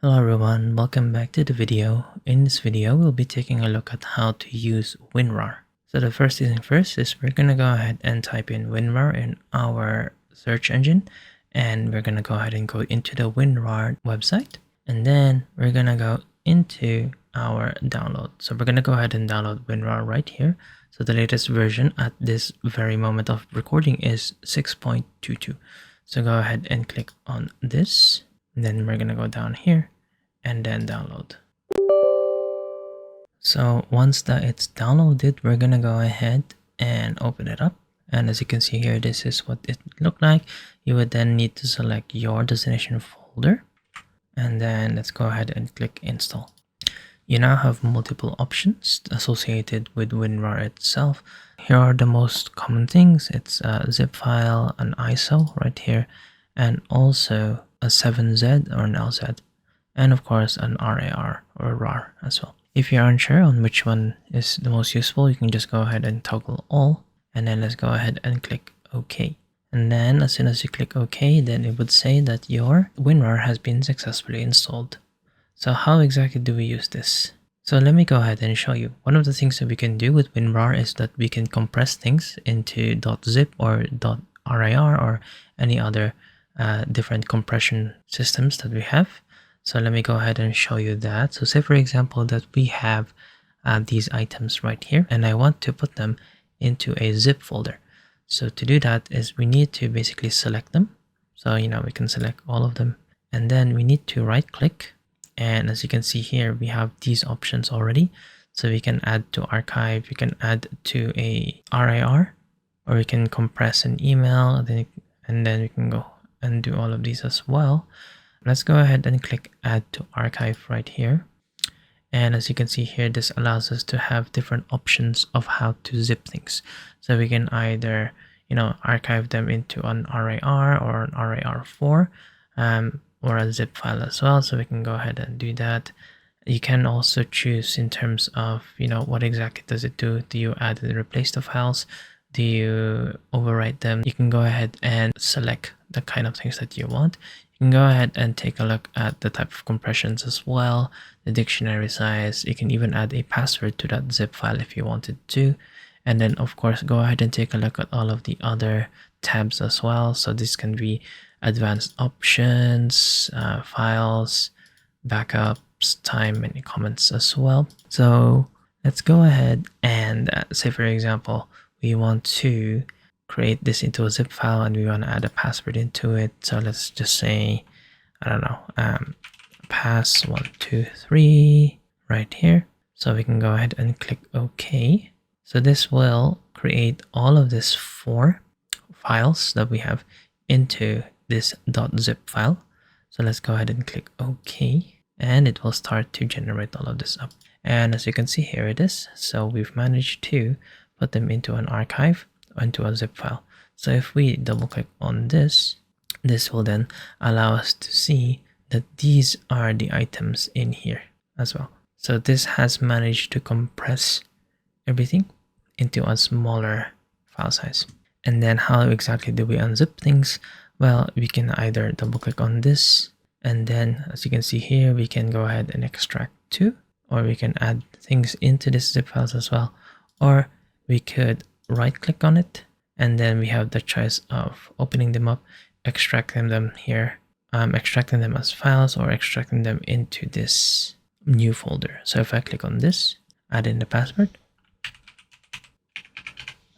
Hello everyone, welcome back to the video. In this video, we'll be taking a look at how to use Winrar. So the first thing first is we're going to go ahead and type in Winrar in our search engine. And we're going to go ahead and go into the Winrar website. And then we're going to go into our download. So we're going to go ahead and download Winrar right here. So the latest version at this very moment of recording is 6.22. So go ahead and click on this. And then we're going to go down here and then download. So once that it's downloaded, we're gonna go ahead and open it up. And as you can see here, this is what it looked like. You would then need to select your destination folder, and then let's go ahead and click install. You now have multiple options associated with Winrar itself. Here are the most common things. It's a zip file, an ISO right here, and also a 7Z or an LZ. And of course an RAR or RAR as well. If you're unsure on which one is the most useful, you can just go ahead and toggle all, and then let's go ahead and click OK. And then as soon as you click OK, then it would say that your Winrar has been successfully installed. So how exactly do we use this? So let me go ahead and show you. One of the things that we can do with Winrar is that we can compress things into .zip or .rar or any other different compression systems that we have. So let me go ahead and show you that. So say for example that we have these items right here, and I want to put them into a zip folder. So to do that is we need to basically select them. So we can select all of them, and then we need to right click. And as you can see here, we have these options already. So we can add to archive, we can add to a RAR, or we can compress an email, and then we can go and do all of these as well. Let's go ahead and click add to archive right here. And as you can see here, this allows us to have different options of how to zip things. So we can either, archive them into an RAR or an RAR4 or a zip file as well. So we can go ahead and do that. You can also choose in terms of, what exactly does it do? Do you add and replace the files? Do you overwrite them? You can go ahead and select the kind of things that you want. You can go ahead and take a look at the type of compressions as well, the dictionary size. You can even add a password to that zip file if you wanted to. And then of course, go ahead and take a look at all of the other tabs as well. So this can be advanced options, files, backups, time, and comments as well. So let's go ahead and say for example, we want to create this into a zip file and we want to add a password into it. So let's just say, I don't know, pass123 right here. So we can go ahead and click OK. So this will create all of these 4 files that we have into this .zip file. So let's go ahead and click OK, and it will start to generate all of this up. And as you can see, here it is. So we've managed to put them into an archive, into a zip file. So if we double click on this, this will then allow us to see that these are the items in here as well. So this has managed to compress everything into a smaller file size. And then how exactly do we unzip things? Well, we can either double click on this, and then as you can see here, we can go ahead and extract to, or we can add things into this zip files as well, or we could right click on it, and then we have the choice of opening them up, extracting them here, extracting them as files, or extracting them into this new folder. So if I click on this, add in the password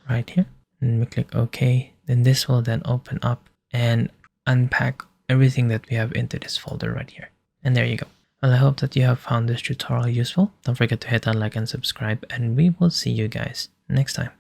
right here, and we click OK, then this will then open up and unpack everything that we have into this folder right here. And there you go. Well, I hope that you have found this tutorial useful. Don't forget to hit that like and subscribe, and we will see you guys next time.